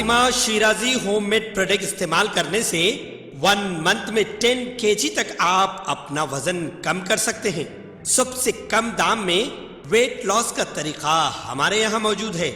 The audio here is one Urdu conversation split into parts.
Fatima Shirazi homemade product استعمال کرنے سے 1 منتھ میں 10 kg تک آپ اپنا وزن کم کر سکتے ہیں۔ سب سے کم دام میں ویٹ لاس کا طریقہ ہمارے یہاں موجود ہے،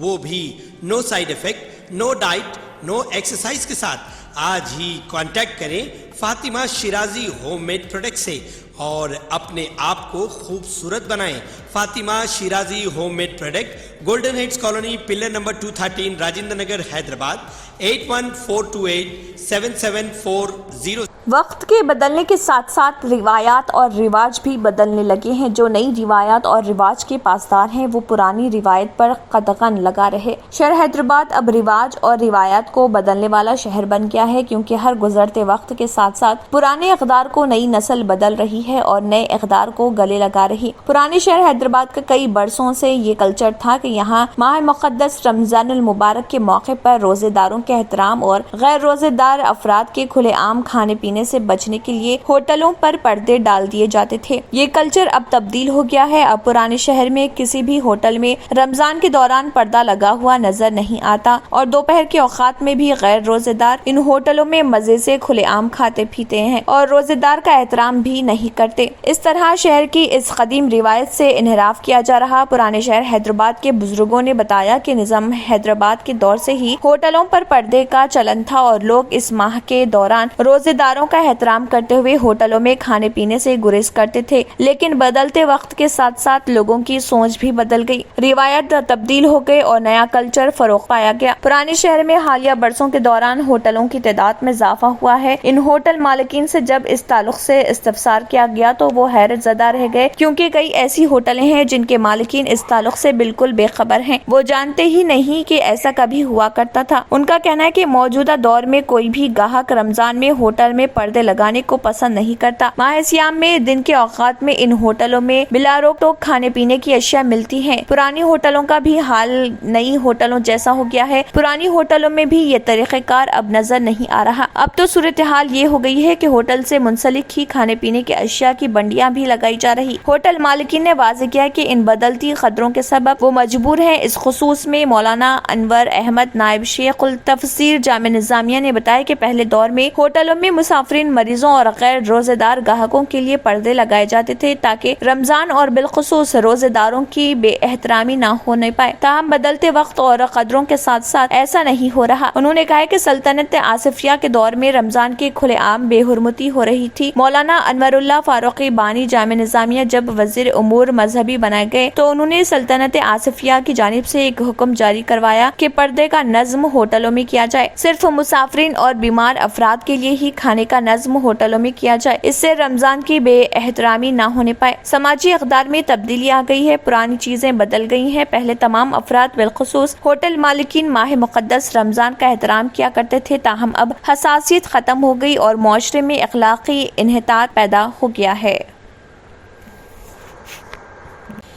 وہ بھی no side effect, no diet, no exercise کے ساتھ۔ آج ہی کانٹیکٹ کریں Fatima Shirazi homemade product سے اور اپنے آپ کو خوبصورت بنائیں۔ Fatima Shirazi homemade product, golden heights colony, pillar number 213، Rajendra Nagar, Hyderabad, 8142877440۔ وقت کے بدلنے کے ساتھ ساتھ روایات اور رواج بھی بدلنے لگے ہیں۔ جو نئی روایات اور رواج کے پاسدار ہیں وہ پرانی روایت پر قدغن لگا رہے۔ شہر حیدرآباد اب رواج اور روایات کو بدلنے والا شہر بن گیا ہے، کیونکہ ہر گزرتے وقت کے ساتھ ساتھ پرانے اقدار کو نئی نسل بدل رہی ہے اور نئے اقدار کو گلے لگا رہی۔ پرانے شہر حیدرآباد کا کئی برسوں سے یہ کلچر تھا کہ یہاں ماہ مقدس رمضان المبارک کے موقع پر روزے داروں کے احترام اور غیر روزے دار افراد کے کھلے عام کھانے پینے سے بچنے کے لیے ہوٹلوں پر پردے ڈال دیے جاتے تھے۔ یہ کلچر اب تبدیل ہو گیا ہے۔ اب پرانے شہر میں کسی بھی ہوٹل میں رمضان کے دوران پردہ لگا ہوا نظر نہیں آتا اور دوپہر کے اوقات میں بھی غیر روزے دار ان ہوٹلوں میں مزے سے کھلے عام کھاتے پیتے ہیں اور روزے دار کا احترام بھی نہیں کرتے۔ اس طرح شہر کی اس قدیم روایت سے انحراف کیا جا رہا۔ پرانے شہر حیدرآباد کے بزرگوں نے بتایا کہ نظام حیدرآباد کے دور سے ہی ہوٹلوں پر پردے کا چلن تھا اور لوگ اس ماہ کے دوران روزے داروں کا احترام کرتے ہوئے ہوٹلوں میں کھانے پینے سے گریز کرتے تھے، لیکن بدلتے وقت کے ساتھ ساتھ لوگوں کی سوچ بھی بدل گئی، روایت تبدیل ہو گئی اور نیا کلچر فروغ پایا گیا۔ پرانے شہر میں حالیہ برسوں کے دوران ہوٹلوں کی تعداد میں اضافہ ہوا ہے۔ ان ہوٹل مالکین سے جب اس تعلق سے استفسار کیا گیا تو وہ حیرت زدہ رہ گئے، کیونکہ کئی ایسی ہوٹلیں ہیں جن کے مالکین اس تعلق سے بالکل بے خبر ہیں، وہ جانتے ہی نہیں کہ ایسا کبھی ہوا کرتا تھا۔ ان کا کہنا ہے کہ موجودہ دور میں کوئی بھی گاہک رمضان میں ہوٹل میں پردے لگانے کو پسند نہیں کرتا۔ ماہ سیام میں دن کے اوقات میں ان ہوٹلوں میں بلا روک ٹوک کھانے پینے کی اشیاء ملتی ہیں۔ پرانی ہوٹلوں کا بھی حال نئی ہوٹلوں جیسا ہو گیا ہے۔ پرانی ہوٹلوں میں بھی یہ طریقہ کار اب نظر نہیں آ رہا۔ اب تو صورتحال یہ ہو گئی ہے کہ ہوٹل سے منسلک ہی کھانے پینے کی اشیاء کی بنڈیاں بھی لگائی جا رہی۔ ہوٹل مالکین نے واضح کیا کہ ان بدلتی قدروں کے سبب وہ مجبور ہیں۔ اس خصوص میں مولانا انور احمد، نائب شیخ التفسیر جامعہ نظامیہ نے بتایا کہ پہلے دور میں ہوٹلوں میں مسافرین، مریضوں اور غیر روزے دار گاہکوں کے لیے پردے لگائے جاتے تھے تاکہ رمضان اور بالخصوص روزے داروں کی بے احترامی نہ ہونے پائے۔ تاہم بدلتے وقت اور قدروں کے ساتھ ساتھ ایسا نہیں ہو رہا۔ انہوں نے کہا کہ سلطنت آصفیہ کے دور میں رمضان کے کھلے عام بے حرمتی ہو رہی تھی۔ مولانا انور اللہ فاروقی بانی جامعہ نظامیہ جب وزیر امور مذہبی بنائے گئے تو انہوں نے سلطنت آصفیہ کی جانب سے ایک حکم جاری کروایا کہ پردے کا نظم ہوٹلوں میں کیا جائے، صرف مسافرین اور بیمار افراد کے لیے ہی کھانے کا نظم ہوٹلوں میں کیا جائے، اس سے رمضان کی بے احترامی نہ ہونے پائے۔ سماجی اقدار میں تبدیلی آ گئی ہے، پرانی چیزیں بدل گئی ہیں۔ پہلے تمام افراد بالخصوص ہوٹل مالکین ماہ مقدس رمضان کا احترام کیا کرتے تھے، تاہم اب حساسیت ختم ہو گئی اور معاشرے میں اخلاقی انحطاط پیدا ہو گیا ہے۔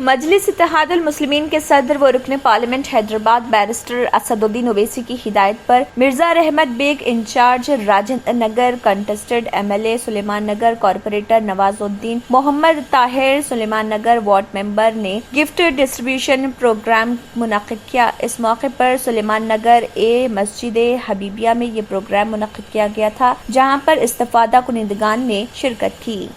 مجلس اتحاد المسلمین کے صدر و رکن پارلیمنٹ حیدرآباد بیرسٹر اسد الدین اویسی کی ہدایت پر Mirza Rahmat Baig incharge Rajendra Nagar, contested M L A Suleman Nagar, corporator Nawazuddin Mohammed Tahir Suleman Nagar ward member نے گفٹ ڈسٹریبیوشن پروگرام منعقد کیا۔ اس موقع پر سلیمان نگر مسجد حبیبیہ میں یہ پروگرام منعقد کیا گیا تھا، جہاں پر استفادہ کنندگان نے شرکت کی۔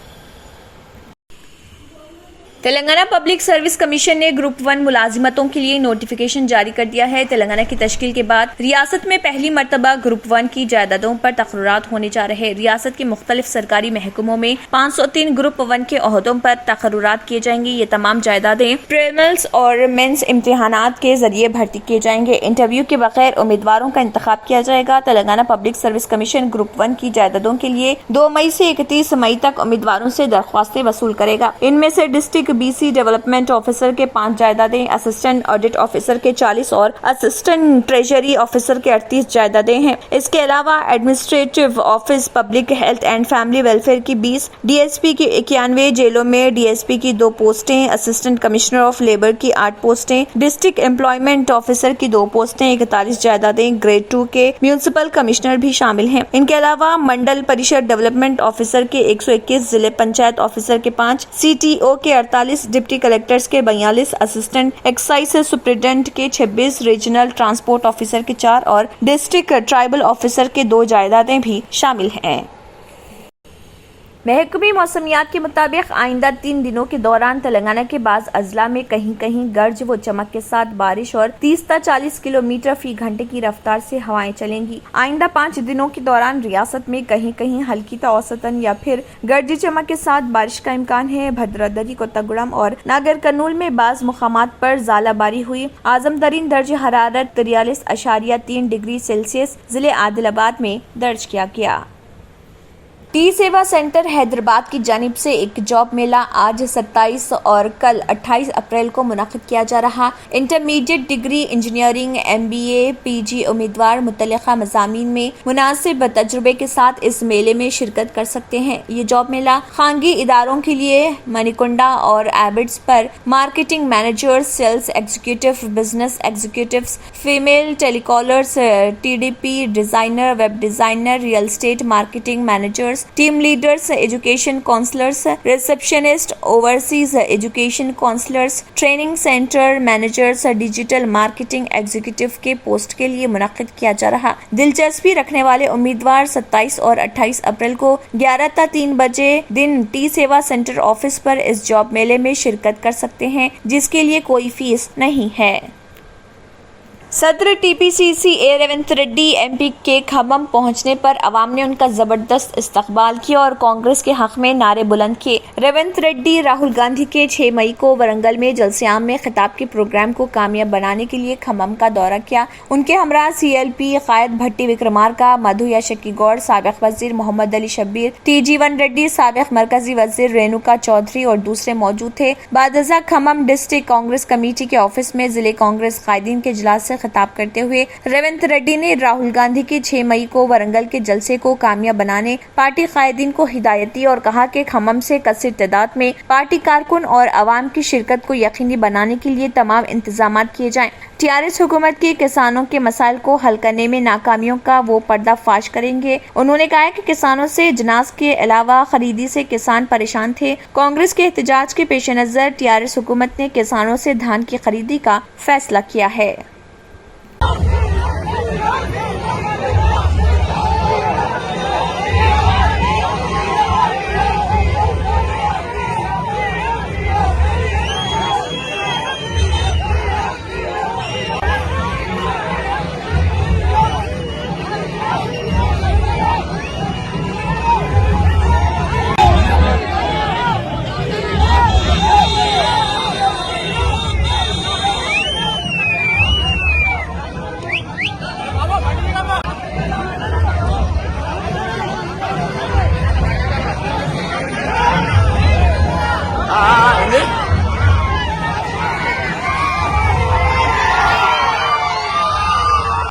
تلنگانہ پبلک سروس کمیشن نے گروپ 1 ملازمتوں کے لیے نوٹیفیکیشن جاری کر دیا ہے۔ تلنگانہ کی تشکیل کے بعد ریاست میں پہلی مرتبہ گروپ 1 کی جائیدادوں پر تقررات ہونے جا رہے ہیں۔ ریاست کے مختلف سرکاری محکموں میں 503 گروپ 1 کے عہدوں پر تقررات کیے جائیں گے۔ یہ تمام جائیدادیں پریلمنس اور مینس امتحانات کے ذریعے بھرتی کیے جائیں گے۔ انٹرویو کے بغیر امیدواروں کا انتخاب کیا جائے گا۔ Telangana public service commission group 1 کی جائیدادوں کے لیے 2 مئی سے 31 مئی تک امیدواروں سے درخواستیں وصول کرے گا۔ ان میں سے ڈسٹرکٹ BC ڈیولپمنٹ آفیسر کے 5 جائیدادیں، اسسٹنٹ آڈٹ آفیسر کے 40 اور اسسٹنٹ ٹریجری آفیسر کے 38 جائیدادیں ہیں۔ اس کے علاوہ administrative office, public health and family welfare کی 20، DSP کی 91، جیلوں میں DSP کی 2 پوسٹیں، اسسٹنٹ کمشنر آف لیبر کی 8 پوسٹیں، ڈسٹرکٹ امپلائمنٹ آفیسر کی 2 پوسٹیں، 41 جائیدادیں، گریڈ 2 کے میونسپل کمشنر بھی شامل ہیں۔ ان کے علاوہ منڈل پریشد ڈیولپمنٹ آفیسر کے 121، ضلع پنچایت آفیسر کے 5، CTO کے 48 ڈپٹی کلیکٹرز کے 42, اسسٹنٹ ایکسائز سپرنٹینڈنٹ کے 26, ریجنل ٹرانسپورٹ آفیسر کے 4 اور ڈسٹرکٹ ٹرائبل آفیسر کے 2 جائیدادیں بھی شامل ہیں۔ محکمہ موسمیات کے مطابق آئندہ 3 دنوں کے دوران تلنگانہ کے بعض اضلاع میں کہیں کہیں گرج و چمک کے ساتھ بارش اور 30 تا 40 کلومیٹر فی گھنٹے کی رفتار سے ہوائیں چلیں گی۔ آئندہ 5 دنوں کے دوران ریاست میں کہیں کہیں ہلکی تا اوسطاً یا پھر گرج چمک کے ساتھ بارش کا امکان ہے۔ بھدرادری، کوتاگوڑم اور ناگر کرنول میں بعض مقامات پر ژالہ باری ہوئی۔ اعظم ترین درجہ حرارت 43.3 ڈگری سیلسیس ضلع عادل آباد میں درج کیا گیا۔ ٹی سیوا سینٹر حیدرآباد کی جانب سے ایک جاب میلہ آج 27 اور کل 28 اپریل کو منعقد کیا جا رہا۔ Intermediate degree engineering, MBA، PG امیدوار متعلقہ مضامین میں مناسب تجربے کے ساتھ اس میلے میں شرکت کر سکتے ہیں۔ یہ جاب میلہ خانگی اداروں کے لیے منیکنڈا اور ایبٹس پر marketing manager, sales executive, business executives, female tele callers, TDP designer, web designer, real estate marketing managers, team leaders, education counsellors, receptionist, overseas education counsellors, training centre managers, digital marketing executive کے پوسٹ کے لیے منعقد کیا جا رہا۔ دلچسپی رکھنے والے امیدوار 27 اور 28 اپریل کو 11 تا 3 بجے دن ٹی سیوا سینٹر آفس پر اس جاب میلے میں شرکت کر سکتے ہیں، جس کے لیے کوئی فیس نہیں ہے۔ صدر TPCCA ریونت ریڈی MP کے کھمم پہنچنے پر عوام نے ان کا زبردست استقبال کیا اور کانگریس کے حق میں نعرے بلند کیے۔ ریونت ریڈی راہل گاندھی کے 6 مئی کو ورنگل میں جلسے عام میں خطاب کے پروگرام کو کامیاب بنانے کے لیے کھمم کا دورہ کیا۔ ان کے ہمراہ CLP قائد بھٹی وکرمارکا، مدھو یاشکی گوڑ، سابق وزیر محمد علی شبیر، TG1 ریڈی، سابق مرکزی وزیر رینوکا چودھری اور دوسرے موجود تھے۔ بعد ازاں کھمم ڈسٹرکٹ کانگریس کمیٹی کے آفس میں ضلع کانگریس قائدین کے اجلاس سے خطاب کرتے ہوئے ریونت ریڈی نے راہل گاندھی کے 6 مئی کو ورنگل کے جلسے کو کامیاب بنانے پارٹی قائدین کو ہدایت دی اور کہا کہ کھمم سے کثیر تعداد میں پارٹی کارکن اور عوام کی شرکت کو یقینی بنانے کے لیے تمام انتظامات کیے جائیں۔ TRS حکومت کے کسانوں کے مسائل کو حل کرنے میں ناکامیوں کا وہ پردہ فاش کریں گے۔ انہوں نے کہا کہ کسانوں سے جناز کے علاوہ خریدی سے کسان پریشان تھے۔ کانگریس کے احتجاج کے پیش نظر TRS حکومت نے کسانوں سے دھان کی خریدی کا فیصلہ کیا ہے۔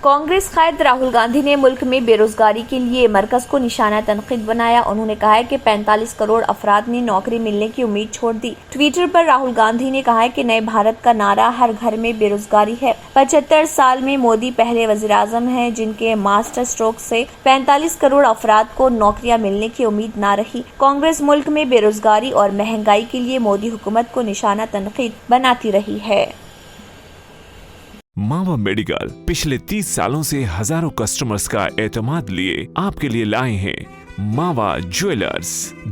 کانگریس قائد راہل گاندھی نے ملک میں بے روزگاری کے لیے مرکز کو نشانہ تنقید بنایا۔ انہوں نے کہا ہے کہ 45 کروڑ افراد نے نوکری ملنے کی امید چھوڑ دی۔ ٹویٹر پر راہل گاندھی نے کہا ہے کہ نئے بھارت کا نعرہ ہر گھر میں بے روزگاری ہے۔ 75 سال میں مودی پہلے وزیر اعظم ہیں جن کے ماسٹر اسٹروک سے 45 کروڑ افراد کو نوکریاں ملنے کی امید نہ رہی۔ کانگریس ملک میں بے روزگاری اور مہنگائی کے لیے مودی حکومت کو نشانہ تنقید بناتی رہی ہے۔ ماوا میڈیکل پچھلے 30 سالوں سے ہزاروں کسٹمرز کا اعتماد لیے آپ کے لیے لائے ہیں ماوا jewellers.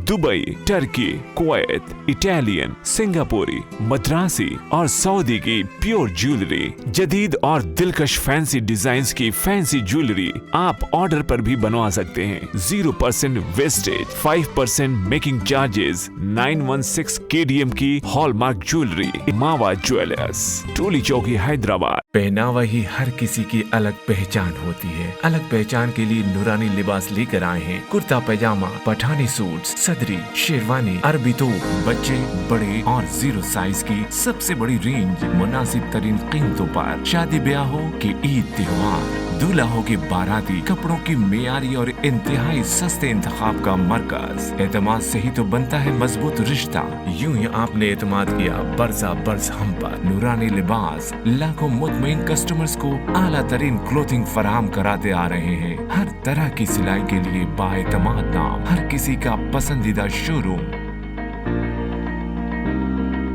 Dubai, Turkey, Kuwait, Italian, سنگاپوری، Madrasi اور سعودی کی پیور جیولری، جدید اور دلکش فینسی ڈیزائنز کی فینسی جیولری آپ آرڈر پر بھی بنوا سکتے ہیں۔ 0% ویسٹیج، 5% میکنگ چارجز، 916 KDM کی ہال مارک جیولری۔ ماوا جویلرز، ٹولی چوکی، حیدرآباد۔ پہناوا ہی ہر کسی کی الگ پہچان ہوتی ہے۔ الگ پہچان کے لیے نورانی لباس لے کر آئے ہیں۔ کرتا پائجامہ، پٹھانی سوٹس، صدری، شیروانی، عربی توپ، بچے، بڑے اور 0 سائز کی سب سے بڑی رینج مناسب ترین قیمتوں پر۔ شادی بیاہ ہو کہ عید تہوار، دولہا ہو کہ باراتی، کپڑوں کی معیاری اور انتہائی سستے انتخاب کا مرکز۔ اعتماد سے ہی تو بنتا ہے مضبوط رشتہ۔ یوں ہی آپ نے اعتماد کیا برسا برس ہم پر۔ نورانی لباس لاکھوں مطمئن کسٹمرز کو اعلیٰ ترین کلوتھنگ فراہم کراتے آ رہے ہیں۔ ہر طرح کی سلائی کے لیے بااعتماد نام، ہر کسی کا پسندیدہ شو روم۔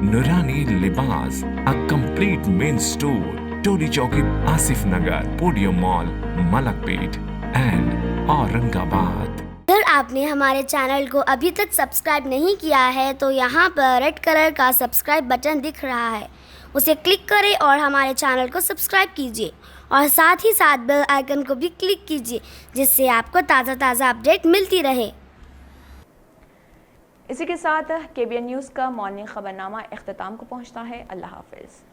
Nurani Libas, a complete main store. Tori Chowki, Asif Nagar, Podium Mall, Malakpet and Aurangabad. اگر آپ نے ہمارے چینل کو ابھی تک سبسکرائب نہیں کیا ہے تو یہاں پر ریڈ کلر کا سبسکرائب بٹن دکھ رہا ہے، اسے کلک کریں اور ہمارے چینل کو سبسکرائب کیجیے اور ساتھ ہی ساتھ بیل آئیکن کو بھی کلک کیجیے جس سے آپ کو تازہ اپڈیٹ ملتی رہے۔ اسی کے ساتھ KBN نیوز کا مارننگ خبرنامہ اختتام کو پہنچتا ہے۔ اللہ حافظ۔